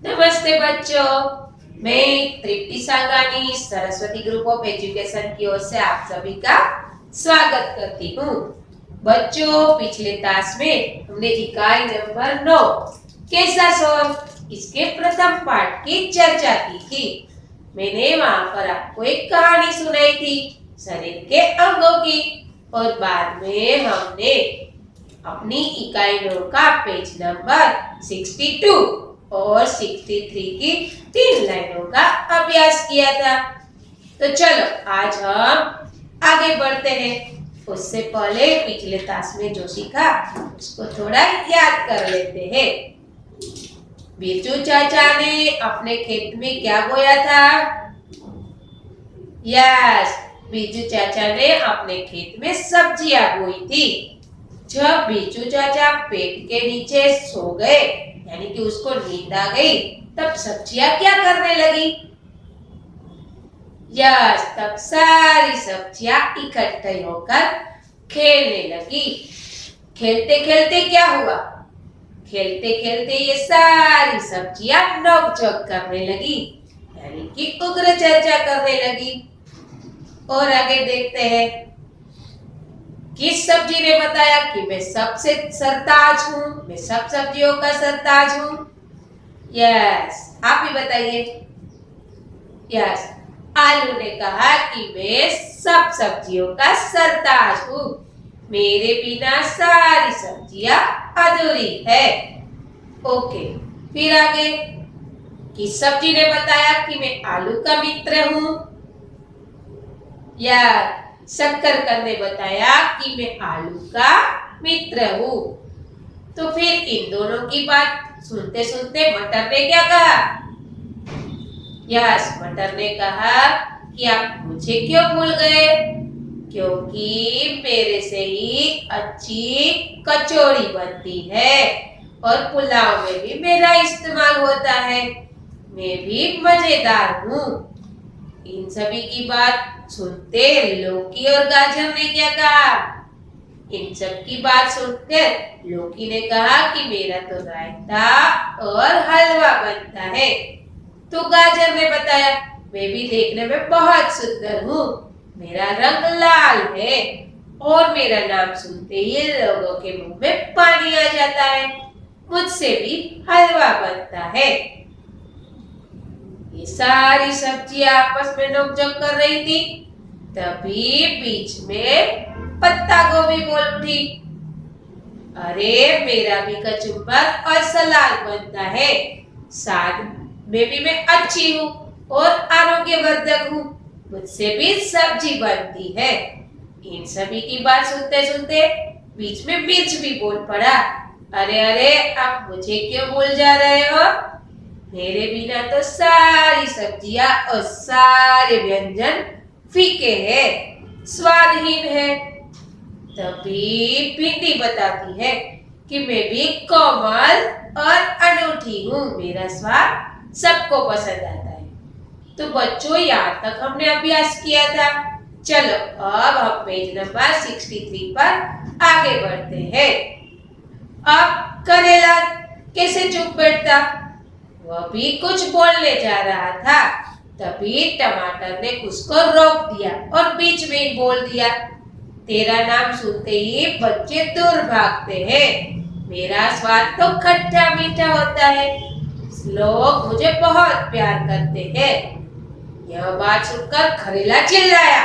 नमस्ते बच्चों, मैं तृप्ति सांगानी सरस्वती ग्रुप ऑफ एजुकेशन की ओर से आप सभी का स्वागत करती हूँ। बच्चों, पिछले क्लास में हमने इकाई नंबर 9 कैसा सॉल्व इसके प्रथम पाठ की चर्चा की थी। मैंने वहां पर आपको एक कहानी सुनाई थी शरीर के अंगों की, और बाद में हमने अपनी इकाई 9 का पेज नंबर 62 और 63 की 3 लाइनों का अभ्यास किया था। तो चलो आज हम आगे बढ़ते हैं। उससे पहले पिछले क्लास में जो सीखा उसको थोड़ा याद कर लेते हैं। बिरजू चाचा ने अपने खेत में क्या बोया था? यस, बिरजू चाचा ने अपने खेत में सब्जियां बोई थी। जब बिरजू चाचा पेड़ के नीचे सो गए, यानी कि उसको नींद आ गई, तब सब्जियां क्या करने लगी? यस, तब सारी सब्जियां इकट्ठे होकर खेलने लगी। खेलते खेलते क्या हुआ? खेलते खेलते ये सारी सब्जियां नोक-झोंक करने लगी, यानी कि उग्र चर्चा करने लगी। और आगे देखते हैं, किस सब्जी ने बताया कि मैं सबसे सरताज हूं, मैं सब सब्जियों का सरताज हूं? यस, आप ही बताइए। यस, आलू ने कहा कि मैं सब सब्जियों का सरताज हूं, मेरे बिना सारी सब्जियां अधूरी है। ओके, फिर आगे, किस सब्जी ने बताया कि मैं आलू का मित्र हूं? या शक्कर ने बताया कि मैं आलू का मित्र हूँ। तो फिर इन दोनों की बात सुनते सुनते मटर ने क्या कहा? यस, मटर ने कहा कि आप मुझे क्यों भूल गए, क्योंकि मेरे से ही अच्छी कचौड़ी बनती है और पुलाव में भी मेरा इस्तेमाल होता है, मैं भी मजेदार हूँ। इन सभी की बात सुनते लौकी और गाजर ने क्या कहा? इन सब की बात सुनकर लौकी ने कहा कि मेरा तो रायता और हलवा बनता है। तो गाजर ने बताया, मैं भी देखने में बहुत सुंदर हूँ, मेरा रंग लाल है और मेरा नाम सुनते ही लोगों के मुंह में पानी आ जाता है, मुझसे भी हलवा बनता है। ये सारी सब्जियां आपस में नोक-झोंक कर रही थी। तभी बीच में पत्ता गोभी बोल उठी, अरे मेरा भी कचुम्बर और सलाद बनता है, साथ में भी मैं अच्छी हूँ और आरोग्यवर्धक हूँ, मुझसे भी सब्जी बनती है। इन सभी की बात सुनते सुनते बीच में मिर्च भी बोल पड़ा, अरे अरे आप मुझे क्यों भूल जा रहे हो, मेरे बिना तो सारी सब्जियां और सारे व्यंजन फीके हैं, स्वादहीन है। तभी भिंडी बताती है कि मैं भी कोमल और अनूठी हूँ, मेरा स्वाद सबको पसंद आता है। तो बच्चों, यहाँ तक हमने अभ्यास किया था। चलो अब हम पेज नंबर 63 पर आगे बढ़ते हैं। अब करेला कैसे चुप बैठता? वह भी कुछ बोलने जा रहा था। तभी टमाटर ने उसको रोक दिया और बीच में ही बोल दिया, तेरा नाम सुनते ही बच्चे दूर भागते हैं, मेरा स्वाद तो खट्टा मीठा होता है, लोग मुझे बहुत प्यार करते हैं। यह बात सुनकर करेला चिल्लाया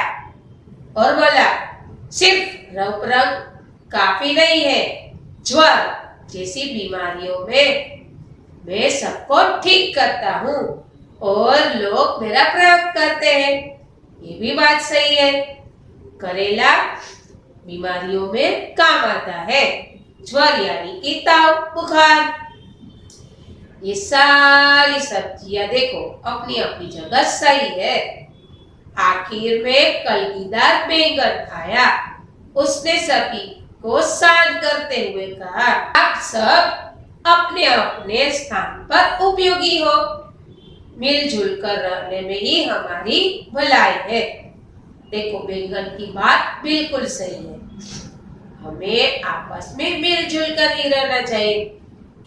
और बोला, सिर्फ रंग रंग काफी नहीं है, ज्वर जैसी बीमारियों में मैं सबको ठीक करता हूँ और लोग मेरा प्रयोग करते हैं, ये भी बात सही है। करेला बीमारियों में काम आता है, ज्वर यानी कि ताव बुखार। ये सारी सब्जियां देखो अपनी अपनी जगह सही है। आखिर में कलगीदार बैंगन आया, उसने सभी को शांत करते हुए कहा, आप सब अपने अपने स्थान पर उपयोगी हो, मिलजुल कर रहने में ही हमारी भलाई है। देखो बैंगन की बात बिल्कुल सही है, हमें आपस में मिलजुल कर ही रहना चाहिए,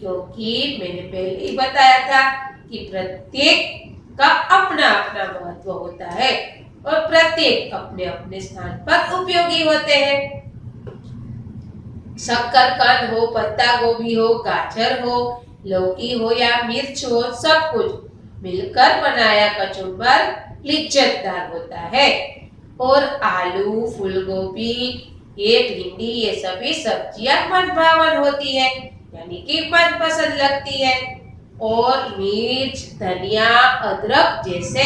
क्योंकि मैंने पहले ही बताया था कि प्रत्येक का अपना अपना महत्व होता है और प्रत्येक अपने अपने स्थान पर उपयोगी होते हैं। शक्करकंद हो, पत्ता गोभी हो, गाजर हो, लौकी हो या मिर्च हो, सब कुछ मिलकर बनाया कचुम्बर लिज्जतदार होता है। और आलू, फूलगोभी, ये भिंडी, ये सभी सब्जियां मनभावन होती है, यानी कि मनपसंद लगती है। और मिर्च, धनिया, अदरक जैसे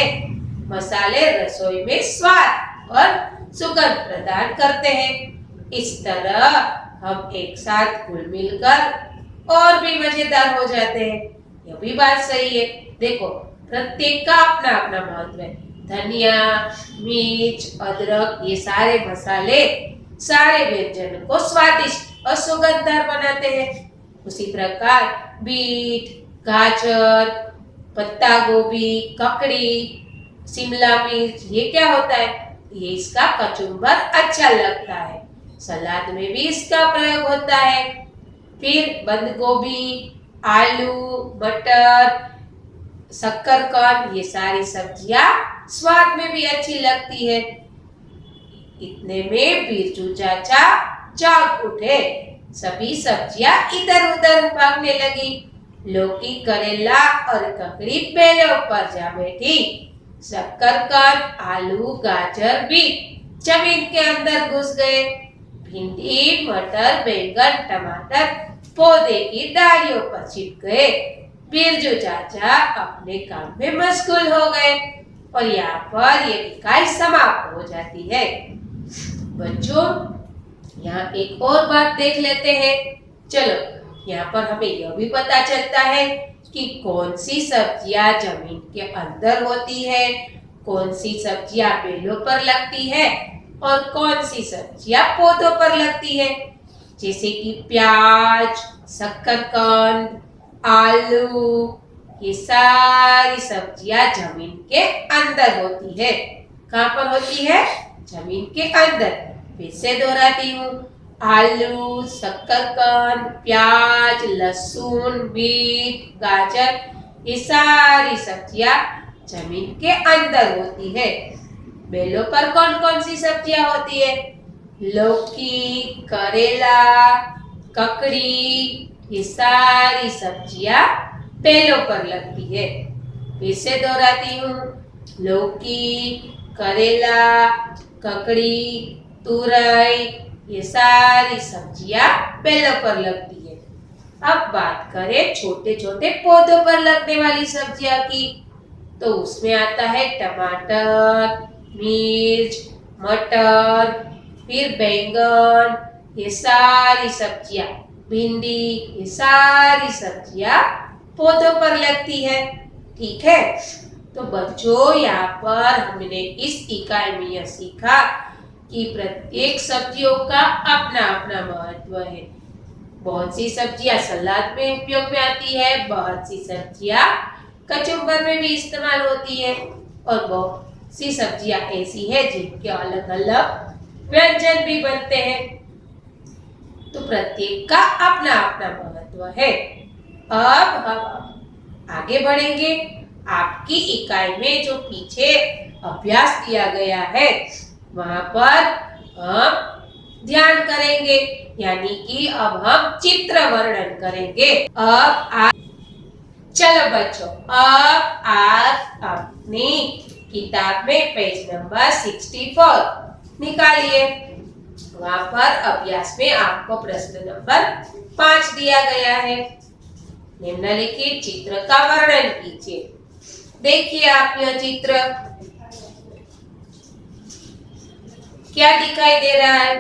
मसाले रसोई में स्वाद और सुगंध प्रदान करते हैं। इस तरह हम एक साथ घुल मिलकर और भी मजेदार हो जाते हैं। यह भी बात सही है। देखो, प्रत्येक का अपना अपना महत्व है। धनिया, मिर्च, अदरक, ये सारे मसाले सारे व्यंजन को स्वादिष्ट और सुगंधदार बनाते हैं। उसी प्रकार बीट, गाजर, पत्ता गोभी, ककड़ी, शिमला मिर्च, ये क्या होता है? ये इसका कचुम्बर अच्छा लगता है। सलाद में भी इसका प्रयोग होता है। फिर बंद गोभी, आलू, मटर, शक्करकंद, ये सारी सब्जियां स्वाद में भी अच्छी लगती है। इतने में बिरजू चाचा जाग उठे। सभी सब्जियां इधर उधर भागने लगी। लौकी, करेला और ककड़ी पेड़ों पर जा बैठी। शक्करकंद, आलू, गाजर भी जमीन के अंदर घुस गए। भिंडी, मटर, बैंगन, टमाटर पौधे की डालियों पर चिपक गए। बिरजू चाचा अपने काम में मशगूल हो गए और यहाँ पर ये इकाई समाप्त हो जाती है। बच्चों, यहाँ एक और बात देख लेते हैं। चलो, यहाँ पर हमें यह भी पता चलता है कि कौन सी सब्जियां जमीन के अंदर होती है, कौन सी सब्जियां बेलों पर लगती है और कौन सी सब्जियां पौधों पर लगती है। जैसे कि प्याज, शक्करकंद, आलू, ये सारी सब्जियां जमीन के अंदर होती है। कहाँ पर होती है? जमीन के अंदर। फिर से दोहराती हूँ, आलू, शक्करकंद, प्याज, लहसुन, बीट, गाजर, ये सारी सब्जियां जमीन के अंदर होती है। बेलों पर कौन कौन सी सब्जियां होती है? लौकी, करेला, ककड़ी, ये सारी सब्जियां बेलों पर लगती है। फिर से दोहराती हूँ, लौकी, करेला, ककड़ी, तुरई, ये सारी सब्जियां बेलों पर लगती है। अब बात करें छोटे छोटे पौधों पर लगने वाली सब्जियां की, तो उसमें आता है टमाटर, मिर्च, मटर, फिर बैंगन, ये सारी सब्जियां, भिंडी, ये सारी सब्जियां पौधों पर लगती है। ठीक है, तो बच्चों, यहाँ पर हमने इस इकाई में यह सीखा कि प्रत्येक सब्जियों का अपना अपना महत्व है। बहुत सी सब्जियां सलाद में उपयोग में आती है, बहुत सी सब्जियां कचुम्बर में भी इस्तेमाल होती है और बहुत सी सब्जियां ऐसी है जिनके अलग अलग व्यंजन भी बनते हैं। तो प्रत्येक का अपना अपना महत्व है। अब हम आगे बढ़ेंगे। आपकी इकाई में जो पीछे अभ्यास दिया गया है वहां पर हम ध्यान करेंगे, यानी कि अब हम चित्र वर्णन करेंगे। चलो बच्चों, अब आप अपनी किताब में पेज नंबर 64 निकालिए। वहां पर अभ्यास में आपको प्रश्न नंबर 5 दिया गया है। निम्नलिखित चित्र का वर्णन कीजिए। देखिए आप यह चित्र, क्या दिखाई दे रहा है?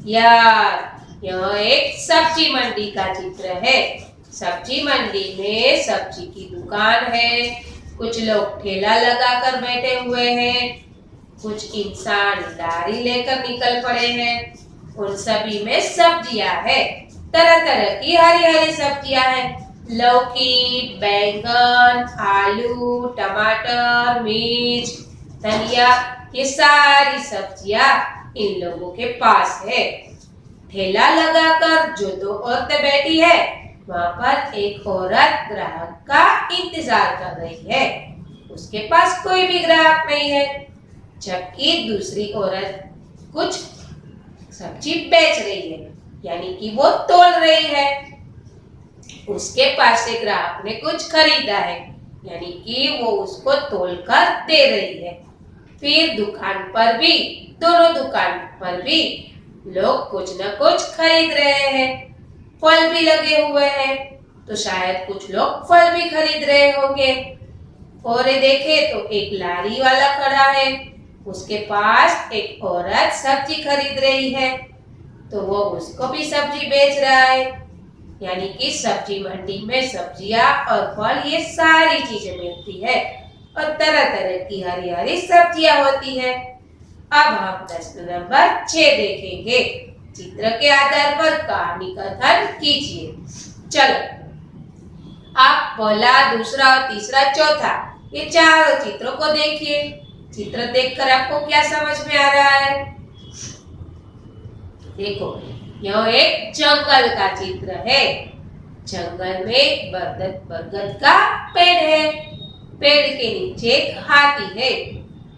यार, यह एक सब्जी मंडी का चित्र है। सब्जी मंडी में सब्जी की दुकान है। कुछ लोग ठेला लगाकर बैठे हुए हैं, कुछ इंसान लारी लेकर निकल पड़े हैं। उन सभी में सब्जियां है, तरह तरह की हरी हरी सब्जियां हैं। लौकी, बैंगन, आलू, टमाटर, मिर्च, धनिया, ये सारी सब्जियां इन लोगों के पास है। ठेला लगाकर जो दो औरतें बैठी है वहां पर एक औरत ग्राहक का इंतजार कर रही है। उसके पास कोई भी ग्राहक नहीं है, जबकि दूसरी औरत कुछ सब्जी बेच रही है, यानी कि वो तोल रही है। उसके पास से ग्राहक ने कुछ खरीदा है, यानी कि वो उसको तोल कर दे रही है। फिर दोनों दुकान पर भी लोग कुछ न कुछ खरीद रहे हैं। फल भी लगे हुए हैं, तो शायद कुछ लोग फल भी खरीद रहे होंगे। और ये देखे तो एक लारी वाला खड़ा है, उसके पास एक औरत सब्जी खरीद रही है, तो वो उसको भी सब्जी बेच रहा है। यानी कि सब्जी मंडी में सब्जियां और फल ये सारी चीजें मिलती है और तरह तरह की हरी हरी सब्जियां होती है। अब हम प्रश्न नंबर 6 देखेंगे। चित्र के आधार पर कहानी कथन कीजिए। चलो, आप पहला, दूसरा और तीसरा, चौथा ये चारों चित्रों को देखिए। चित्र देखकर आपको क्या समझ में आ रहा है? देखो, यह एक जंगल का चित्र है। जंगल में बरगद का पेड़ है। पेड़ के नीचे एक हाथी है।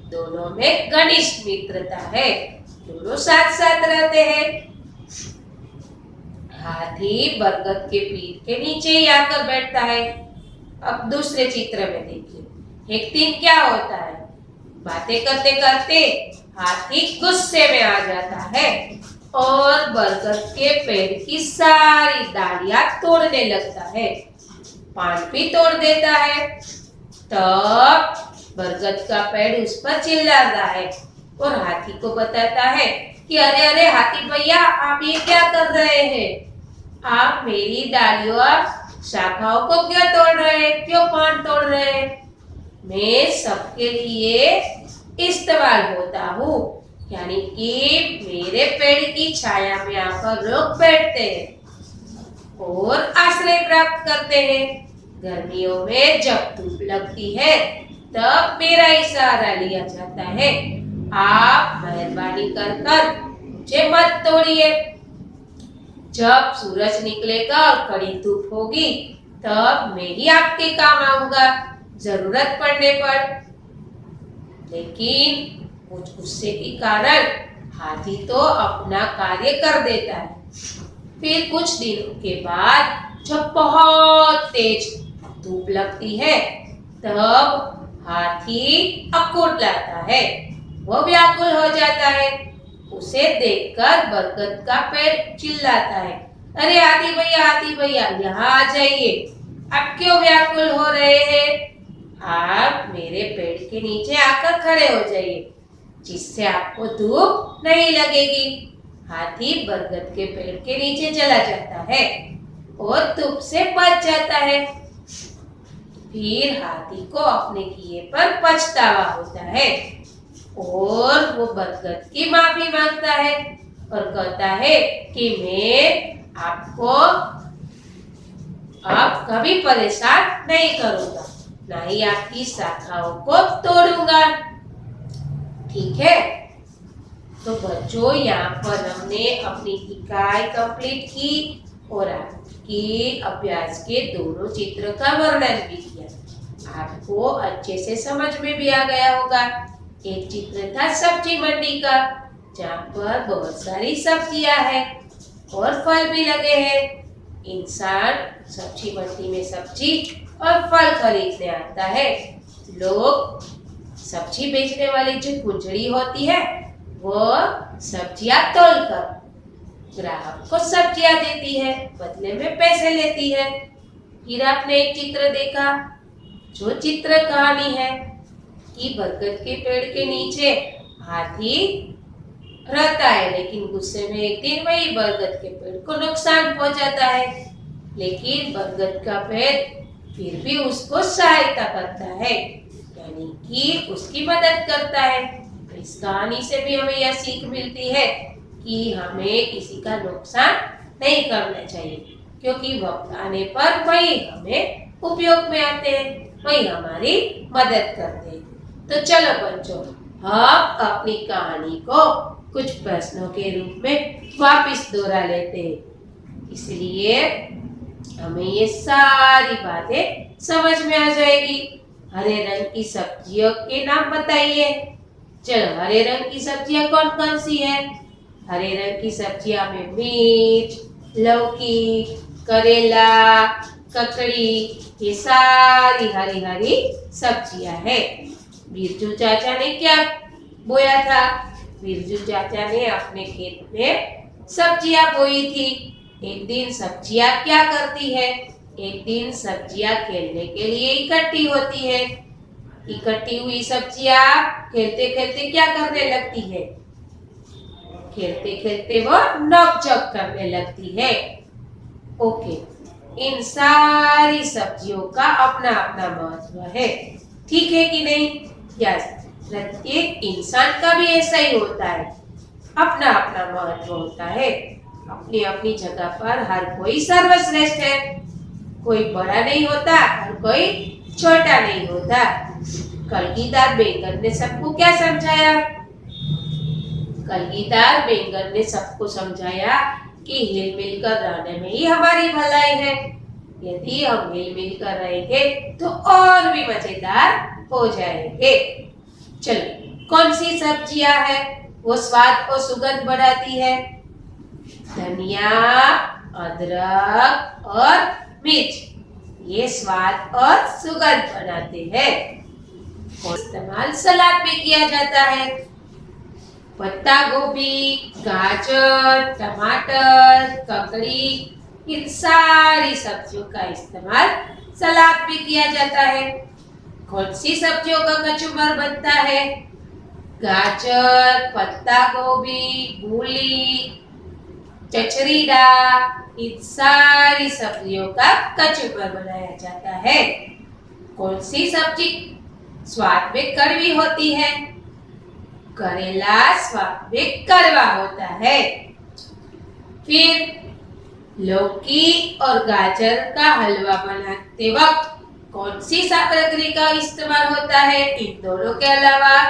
दोनों में घनिष्ठ मित्रता है, दोनों साथ साथ रहते हैं। हाथी बरगद के पेड़ के नीचे ही आकर बैठता है। अब दूसरे चित्र में देखिए, एक दिन क्या होता है। बातें करते करते हाथी गुस्से में आ जाता है और बरगद के पेड़ की सारी डालियां तोड़ने लगता है, पान भी तोड़ देता है। तब बरगद का पेड़ उस पर चिल्लाता है और हाथी को बताता है कि अरे अरे हाथी भैया, आप ये क्या कर रहे हैं? आप मेरी डालियों और शाखाओं को क्यों तोड़ रहे हैं? क्यों पान तोड़ रहे हैं? मैं सबके लिए इस्तेमाल होता हूँ, यानी कि मेरे पेड़ की छाया में आकर लोग बैठते हैं और आश्रय प्राप्त करते हैं। गर्मियों में जब धूप लगती है तब मेरा ही सहारा लिया जाता है। आप मेहरबानी कर मुझे मत तोड़िए। जब सूरज निकलेगा और कड़ी धूप होगी तब मैं ही आपके काम आऊंगा, जरूरत पड़ने पर। लेकिन कुछ गुस्से के कारण हाथी तो अपना कार्य कर देता है। फिर कुछ दिनों के बाद जब बहुत तेज धूप लगती है तब हाथी अकुलाता है, वो व्याकुल हो जाता है। उसे देखकर बरगद का पेड़ चिल्लाता है, अरे हाथी भैया यहाँ आ जाइए, आप क्यों व्याकुल हो रहे हैं? आप मेरे पेड़ के नीचे आकर खड़े हो जाइए, जिससे आपको धूप नहीं लगेगी। हाथी बरगद के पेड़ के नीचे चला जाता है और धूप से बच जाता है। फिर हाथी को अपने किए पर पछतावा होता है और वो बरगद की माफी मांगता है और कहता है कि मैं आपको अब कभी परेशान नहीं करूंगा, ना ही आपकी शाखाओं को तोड़ूंगा। ठीक है, तो बच्चों यहाँ पर हमने अपनी इकाई कंप्लीट की और आपके अभ्यास के दोनों चित्र का वर्णन भी किया। आपको अच्छे से समझ में भी आ गया होगा। एक चित्र था सब्जी मंडी का, जहाँ पर बहुत सारी सब्जियां हैं और फल भी लगे हैं। इंसान सब्जी मंडी में सब्जी और फल खरीदने आता है। लोग सब्जी बेचने वाली जो कुंजड़ी होती है वो सब्जियां तोलकर ग्राहक को सब्जियां देती है, बदले में पैसे लेती है। फिर आपने एक चित्र देखा, जो चित्र कहानी है कि बरगद के पेड़ के नीचे हाथी रहता है, लेकिन गुस्से में एक दिन वही बरगद के पेड़ को नुकसान पहुंचाता है। लेकिन बरगद का पेड़ फिर भी उसको सहायता करता है, यानी कि उसकी मदद करता है। तो इस कहानी से भी हमें यह सीख मिलती है कि हमें किसी का नुकसान नहीं करना चाहिए, क्योंकि वक्त आने पर वही हमें उपयोग में आते हैं, वही हमारी मदद करते हैं। तो चलो बच्चों, हम अपनी कहानी को कुछ प्रश्नों के रूप में वापस दोहरा लेते हैं। इसलिए हमें ये सारी बातें समझ में आ जाएगी। हरे रंग की सब्जियों के नाम बताइए। चलो, हरे रंग की सब्जियां कौन कौन सी है? हरे रंग की सब्जियां में मिर्च, लौकी, करेला, ककड़ी, ये सारी हरी हरी सब्जियां हैं। बिरजू चाचा ने क्या बोया था? बिरजू चाचा ने अपने खेत में सब्जियां बोई थी। एक दिन सब्जियां क्या करती है? एक दिन सब्जियां खेलने के लिए इकट्ठी होती है। इकट्ठी हुई सब्जियां खेलते खेलते क्या करने लगती है? खेलते खेलते वो नोक-झोंक करने लगती है। ओके, इन सारी सब्जियों का अपना अपना महत्व है, ठीक है कि नहीं? यस, प्रत्येक इंसान का भी ऐसा ही होता है, अपना अपना महत्व होता है। अपनी अपनी जगह पर हर कोई सर्वश्रेष्ठ है। कोई बड़ा नहीं होता और कोई छोटा नहीं होता। कलगीदार बेंगन ने सबको क्या समझाया? कलगीदार बेंगन ने सबको समझाया कि हिल मिल कर रहने में ही हमारी भलाई है। यदि हम हिल मिल कर रहेंगे तो और भी मजेदार हो जाएंगे। चलो, कौन सी सब्जियां है वो स्वाद और सुगंध बढ़ाती है? धनिया, अदरक और मिर्च, ये स्वाद और सुगंध बनाते हैं। और इस्तेमाल सलाद में किया जाता है। पत्ता गोभी, गाजर, टमाटर, ककड़ी, इन सारी सब्जियों का इस्तेमाल सलाद में किया जाता है। कौन सी सब्जियों का कचुम्बर बनता है? गाजर, पत्ता गोभी, मूली, चचरीडा, इन सारी सब्जियों का कचुम्बर बनाया जाता है। कौन सी सब्जी स्वाद में कड़वी होती है? करेला स्वाद में कड़वा होता है। फिर लौकी और गाजर का हलवा बनाते वक्त कौन सी सामग्री का इस्तेमाल होता है इन दोनों के अलावा?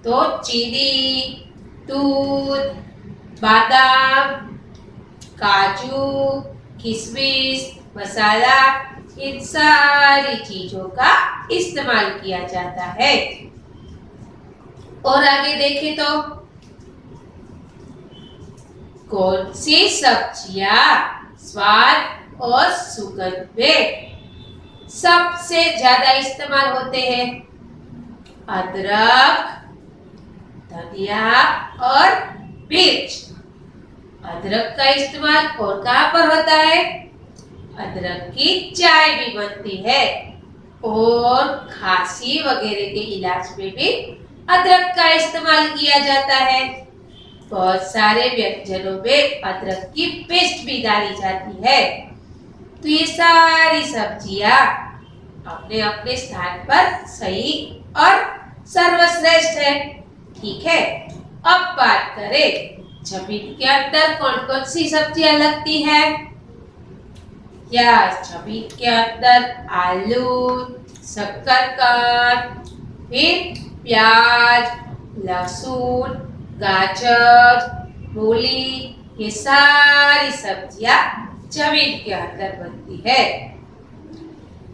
तो चीनी, दूध, बादाम, काजू, किशमिश, मसाला, इन सारी चीजों का इस्तेमाल किया जाता है। और आगे देखें तो कौन सी सब्जियां स्वाद और सुगंध में सबसे ज्यादा इस्तेमाल होते हैं? अदरक, धनिया और मिर्च। अदरक का इस्तेमाल और कहाँ पर होता है? अदरक की चाय भी बनती है और खांसी वगैरह के इलाज में भी अदरक का इस्तेमाल किया जाता है। बहुत सारे व्यंजनों में अदरक की पेस्ट भी डाली जाती है। तो ये सारी सब्जियां अपने अपने स्थान पर सही और सर्वश्रेष्ठ है, ठीक है। अब बात करें जमीन के अंदर कौन कौन सी सब्जियां लगती है? या जमीन के अंदर आलू, शकरकंद, फिर प्याज, लहसुन, गाजर, मूली, ये सारी सब्जियां जमीन के अंदर बनती है।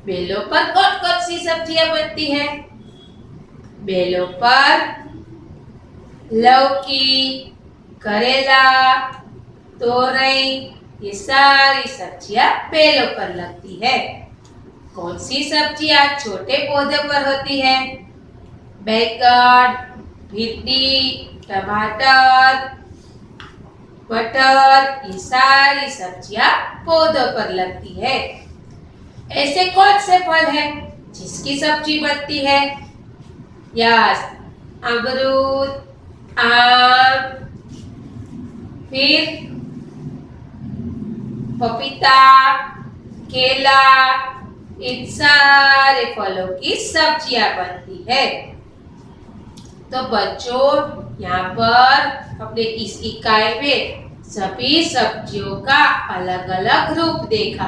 बेलों पर कौन कौन सी सब्जियां बनती है? बेलों पर लौकी, करेला, तोरई, ये सारी सब्जियां बेलों पर लगती है। कौन सी सब्जियां छोटे पौधे पर होती है? बैंगन, भिंडी, टमाटर, मटर, ये सारी सब्जियां पौधों पर लगती है। ऐसे कौन से फल हैं जिसकी सब्जी बनती है? यस, अमरूद, आम, फिर पपीता, केला, इन सारे फलों की सब्जियां बनती है। तो बच्चों, यहाँ पर अपने इस इकाई में सभी सब्जियों का अलग अलग रूप देखा,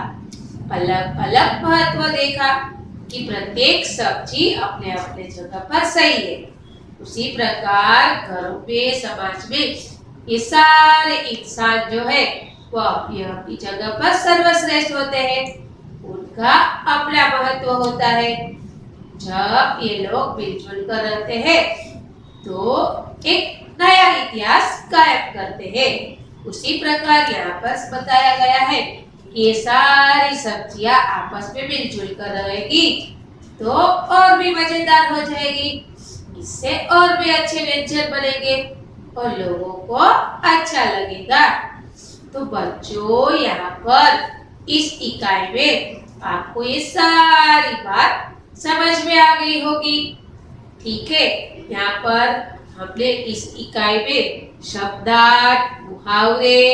अलग अलग महत्व देखा कि प्रत्येक सब्जी अपने अपने जगह पर सही है। उसी प्रकार घरों में, समाज में ये सारे इंसान जो है वो अपनी अपनी जगह पर सर्वश्रेष्ठ होते हैं, उनका अपना महत्व होता है। जब ये लोग मिलजुल कर रहते हैं तो एक नया इतिहास कायम करते हैं। उसी प्रकार यहाँ पर बताया गया है कि ये सारी सब्जियां आपस में मिलजुल कर रहेगी तो और भी मजेदार हो जाएगी, इससे और भी अच्छे व्यंजन बनेंगे और लोगों को अच्छा लगेगा। तो बच्चों, यहाँ पर इस इकाई में आपको ये सारी बात समझ में आ गई होगी। ठीक है, यहाँ पर हमने इस इकाई में शब्दार्थ, मुहावरे,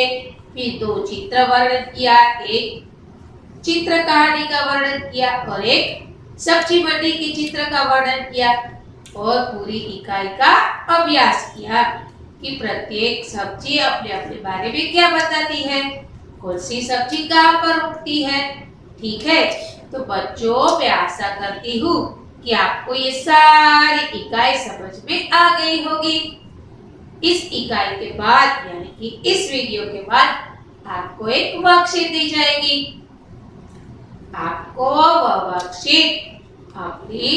फिर 2 चित्र वर्णन किया, एक चित्र कहानी का वर्णन किया और एक सब्जी मंडी की चित्र का वर्णन किया और पूरी इकाई का अभ्यास किया कि प्रत्येक सब्जी अपने अपने बारे में क्या बताती है, कौन सी सब्जी कहाँ पर उगती है। ठीक है, तो बच्चों, मैं आशा करती हूँ कि आपको ये सारी इकाई समझ में आ गई होगी। इस इकाई के बाद यानी कि इस वीडियो के बाद आपको एक वर्कशीट दी जाएगी। आपको वह वर्कशीट अपनी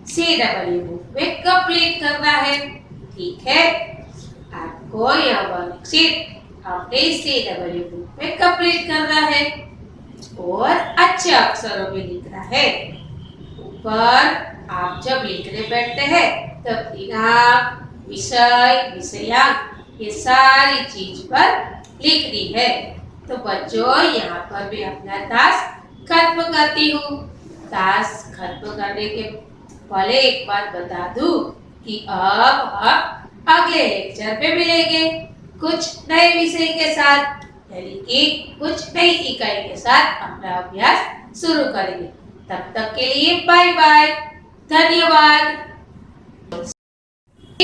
CW बुक में कंप्लीट करना है। ठीक है, आपको यह वर्कशीट अपनी CW बुक में कंप्लीट करना है और अच्छे अक्षरों में लिखना है। ऊपर आप जब लिखने बैठते हैं तब दिनांक, विषय, विषयांक ये सारी चीज पर लिखनी है। तो बच्चों, यहाँ पर मैं अपना टास्क खत्म करती हूँ। टास्क खत्म करने के पहले एक बात बता दूं कि अब हम अगले लेक्चर में मिलेंगे कुछ नए विषय के साथ, यानी कि कुछ नई इकाई के साथ अपना अभ्यास शुरू करेंगे। तब तक के लिए बाय बाय, धन्यवाद।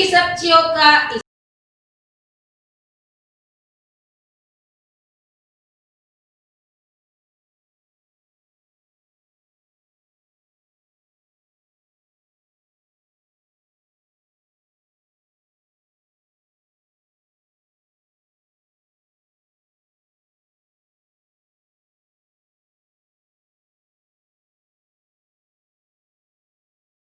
सब्जियों का